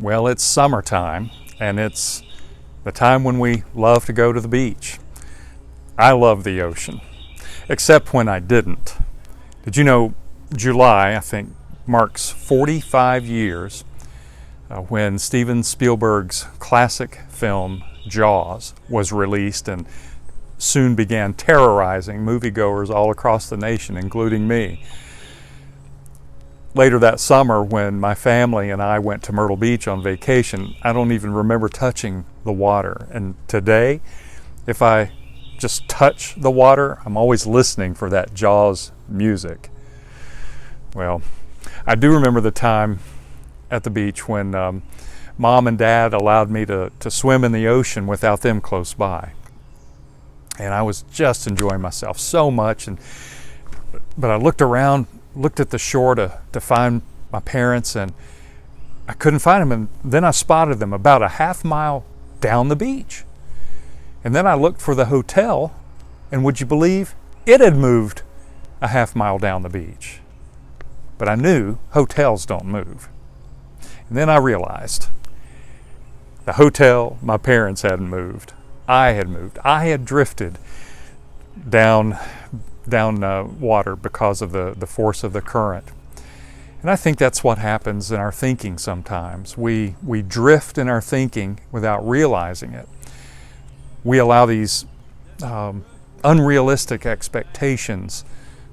Well, it's summertime, and it's the time when we love to go to the beach. I love the ocean, except when I didn't. Did you know July, I think, marks 45 years when Steven Spielberg's classic film Jaws was released and soon began terrorizing moviegoers all across the nation, including me. Later that summer, when my family and I went to Myrtle Beach on vacation, I don't even remember touching the water. And today, if I just touch the water, I'm always listening for that Jaws music. Well, I do remember the time at the beach when Mom and Dad allowed me to swim in the ocean without them close by. And I was just enjoying myself so much. But I looked around, looked at the shore to find my parents, and I couldn't find them. And then I spotted them about a half mile down the beach. And then I looked for the hotel, and would you believe it had moved a half mile down the beach? But I knew hotels don't move. And then I realized the hotel, my parents hadn't moved. I had moved. I had drifted down water because of the force of the current. And I think that's what happens in our thinking sometimes. We drift in our thinking without realizing it. We allow these unrealistic expectations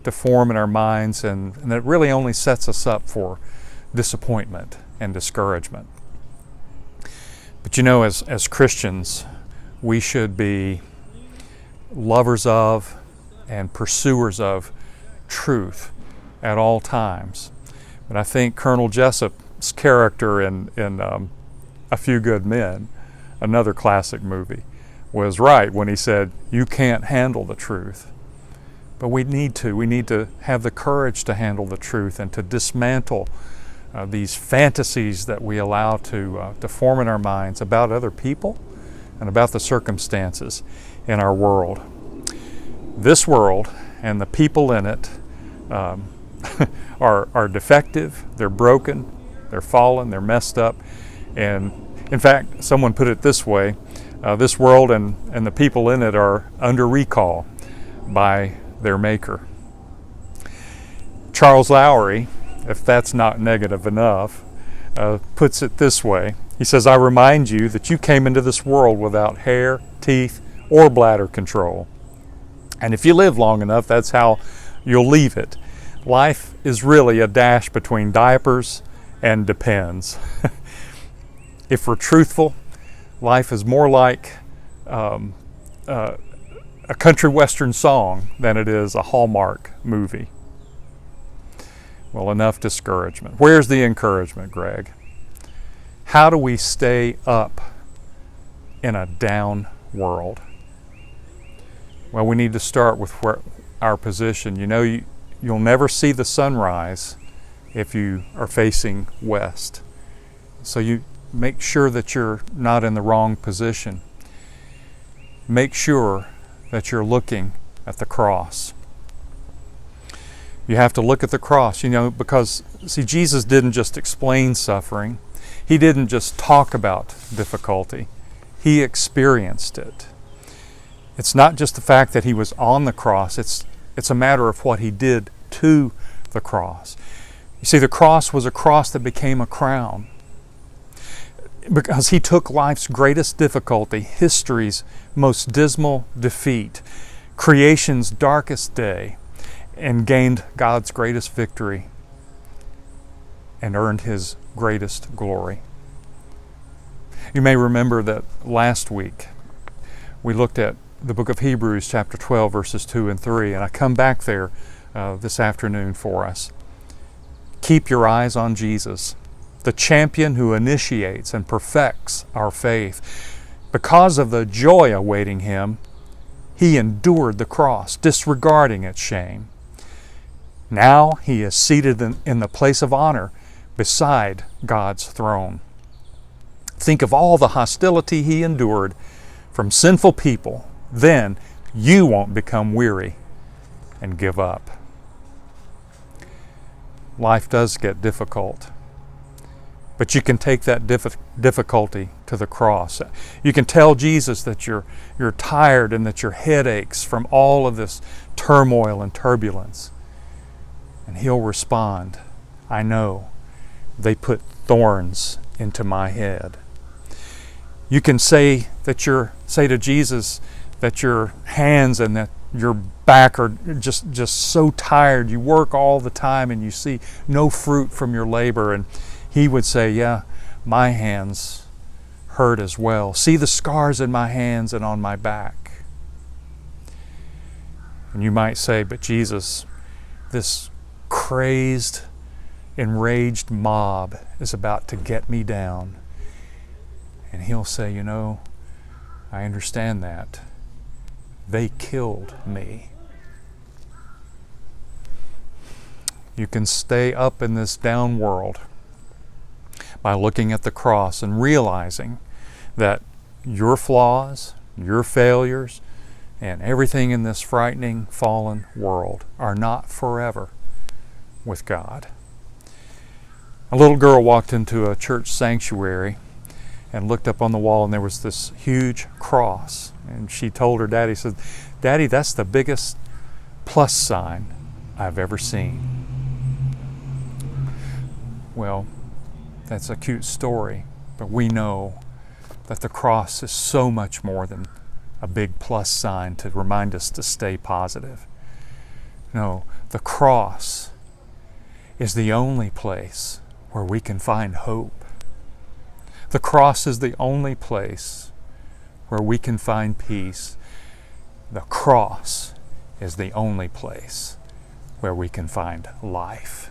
to form in our minds, and it really only sets us up for disappointment and discouragement. But you know, as Christians, we should be lovers of and pursuers of truth at all times. But I think Colonel Jessup's character in A Few Good Men, another classic movie, was right when he said, you can't handle the truth. But we need to have the courage to handle the truth and to dismantle these fantasies that we allow to form in our minds about other people and about the circumstances in our world. This world and the people in it are defective, they're broken, they're fallen, they're messed up. And in fact, someone put it this way, this world and the people in it are under recall by their maker. Charles Lowry, if that's not negative enough, puts it this way. He says, I remind you that you came into this world without hair, teeth, or bladder control. And if you live long enough, that's how you'll leave it. Life is really a dash between diapers and depends. If we're truthful, life is more like a country western song than it is a Hallmark movie. Well, enough discouragement. Where's the encouragement, Greg? How do we stay up in a down world? Well, we need to start with our position. You know, you'll never see the sunrise if you are facing west. So you make sure that you're not in the wrong position. Make sure that you're looking at the cross. You have to look at the cross, you know, because, see, Jesus didn't just explain suffering. He didn't just talk about difficulty. He experienced it. It's not just the fact that he was on the cross, it's a matter of what he did to the cross. You see, the cross was a cross that became a crown because he took life's greatest difficulty, history's most dismal defeat, creation's darkest day, and gained God's greatest victory and earned his greatest glory. You may remember that last week we looked at the book of Hebrews chapter 12 verses 2 and 3, and I come back there this afternoon for us. Keep your eyes on Jesus, the champion who initiates and perfects our faith. Because of the joy awaiting him, he endured the cross, disregarding its shame. Now he is seated in the place of honor beside God's throne. Think of all the hostility he endured from sinful people. Then you won't become weary and give up. Life does get difficult. But you can take that difficulty to the cross. You can tell Jesus that you're tired and that your head aches from all of this turmoil and turbulence. And He'll respond, I know, they put thorns into my head. You can say to Jesus that your hands and that your back are just so tired. You work all the time and you see no fruit from your labor. And He would say, yeah, my hands hurt as well. See the scars in my hands and on my back. And you might say, but Jesus, this crazed, enraged mob is about to get me down. And He'll say, you know, I understand that. They killed me. You can stay up in this down world by looking at the cross and realizing that your flaws, your failures, and everything in this frightening, fallen world are not forever with God. A little girl walked into a church sanctuary and looked up on the wall, and there was this huge cross. And she told her daddy, said, Daddy, that's the biggest plus sign I've ever seen. Well, that's a cute story, but we know that the cross is so much more than a big plus sign to remind us to stay positive. No, the cross is the only place where we can find hope. The cross is the only place where we can find peace. The cross is the only place where we can find life.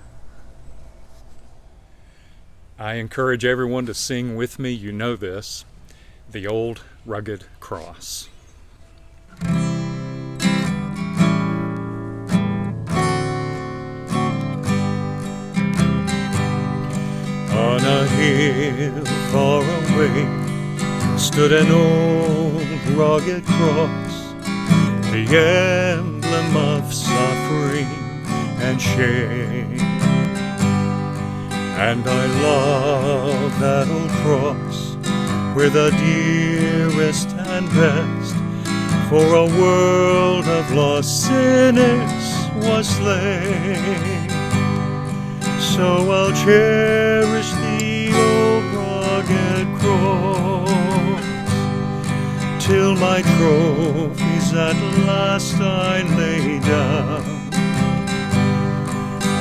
I encourage everyone to sing with me, you know this, the old rugged cross. On a hill far away stood an old rugged cross, the emblem of suffering and shame. And I love that old cross where the dearest and best for a world of lost sinners was slain. So I'll cherish the old rugged cross till my trophies at last I lay down.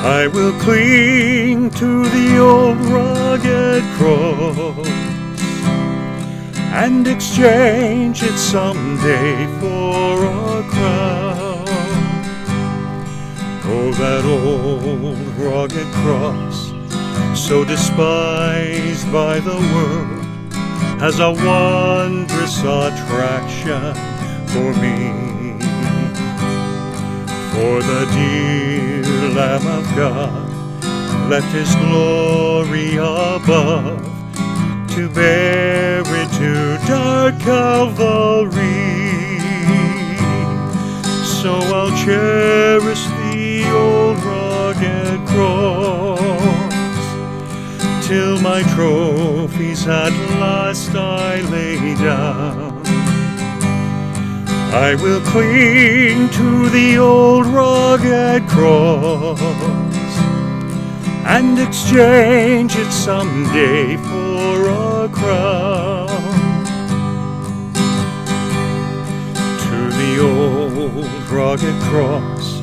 I will cling to the old rugged cross and exchange it someday for a crown. Oh, that old rugged cross, so despised by the world, has a wondrous attraction for me. For the dear Lamb of God left His glory above to bear it to dark Calvary. So I'll cherish the old rugged cross till my trophies at last I lay down. I will cling to the old rugged cross and exchange it someday for a crown. To the old rugged cross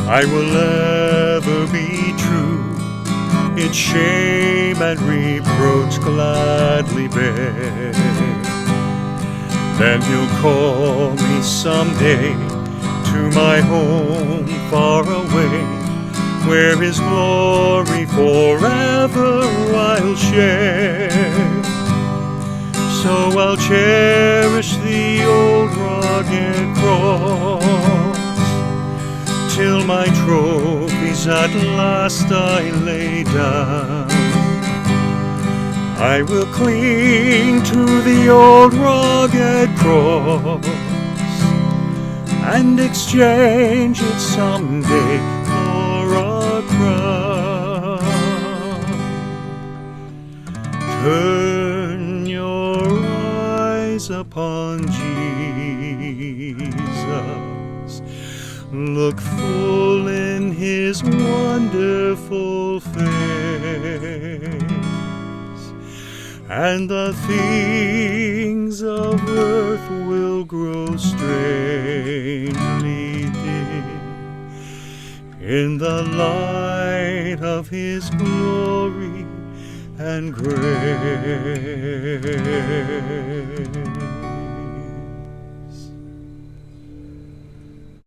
I will ever be true, its shame and reproach gladly bear. Then He'll call me someday to my home far away, where His glory forever I'll share. So I'll cherish the old rugged cross till my trophies at last I lay down. I will cling to the old rugged cross and exchange it someday for a crown. Turn your eyes upon Jesus. Look full in his wonderful face, and the things of earth will grow strangely dim in the light of his glory and grace.